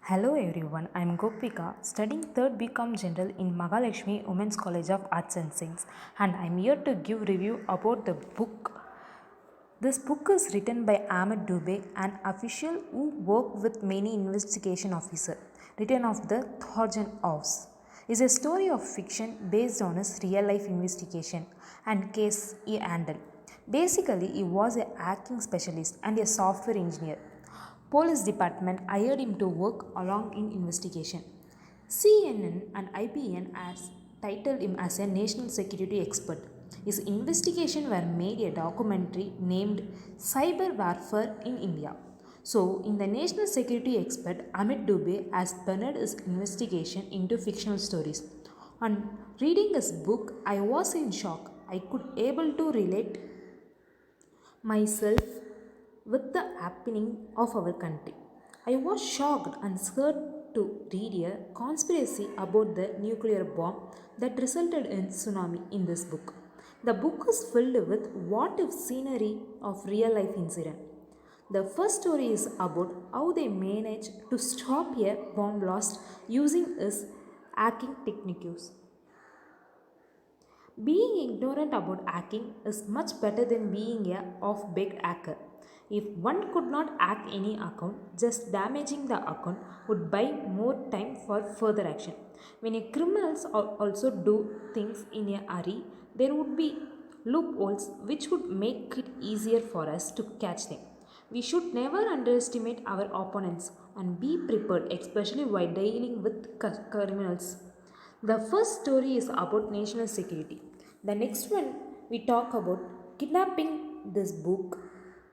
Hello everyone, I am Gopika studying 3rd BCom General in Mahalakshmi Women's College of Arts and Science, and I am here to give review about the book. This book is written by Ahmed Dube, an official who worked with many investigation officers. Written of the Trojan Horse is a story of fiction based on his real life investigation and case he handled. Basically, he was a hacking specialist and a software engineer. Police department hired him to work along in investigation. CNN and IBN has titled him as a national security expert. His investigation were made a documentary named Cyber Warfare in India. So, in the national security expert, Amit Dubey has turned his investigation into fictional stories. On reading his book, I was in shock. I could able to relate myself with the happening of our country. I was shocked and scared to read a conspiracy about the nuclear bomb that resulted in tsunami in this book. The book is filled with what if scenery of real life incident. The first story is about how they managed to stop a bomb blast using his hacking techniques. Being ignorant about hacking is much better than being a off-baked hacker. If one could not hack any account, just damaging the account would buy more time for further action. When a criminals also do things in a hurry, there would be loopholes which would make it easier for us to catch them. We should never underestimate our opponents and be prepared, especially while dealing with criminals. The first story is about national security. The next one we talk about kidnapping. This book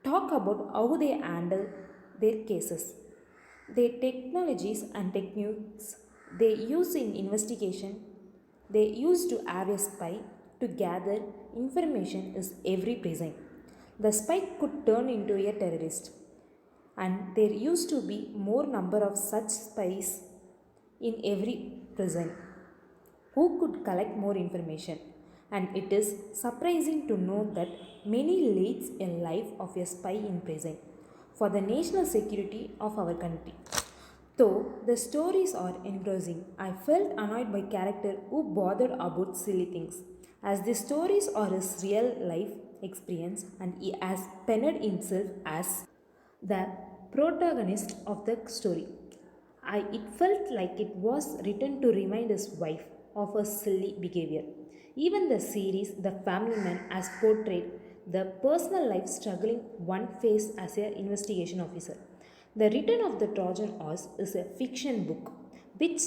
talk about how they handle their cases, their technologies and techniques they use in investigation. They used to have a spy to gather information is every prison. The spy could turn into a terrorist, and there used to be more number of such spies in every prison who could collect more information. And it is surprising to know that many leads a life of a spy in prison for the national security of our country. Though the stories are engrossing, I felt annoyed by character who bothered about silly things, as the stories are his real life experience and he has penned himself as the protagonist of the story. It felt like it was written to remind his wife of her silly behavior. Even the series, The Family Man, has portrayed the personal life struggling one faced as an investigation officer. The Return of the Trojan Horse is a fiction book which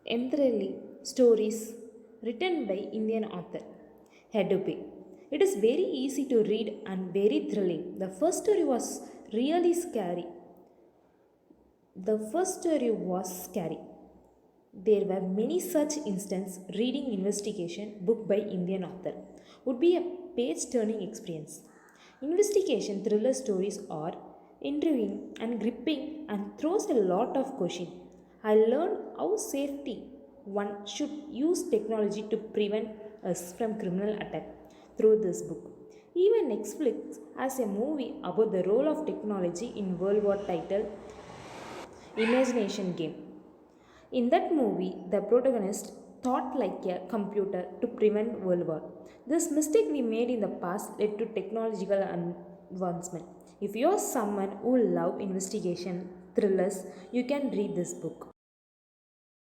entirely stories written by Indian author Hedupe. It is very easy to read and very thrilling. The first story was really scary. The first story was scary. There were many such instances. Reading investigation book by Indian author would be a page-turning experience. Investigation thriller stories are intriguing and gripping and throws a lot of question. I learned how safety one should use technology to prevent us from criminal attack through this book. Even Netflix has a movie about the role of technology in World War titled Imagination Game. In that movie, the protagonist thought like a computer to prevent World War. This mistake we made in the past led to technological advancement. If you are someone who love investigation thrillers, you can read this book.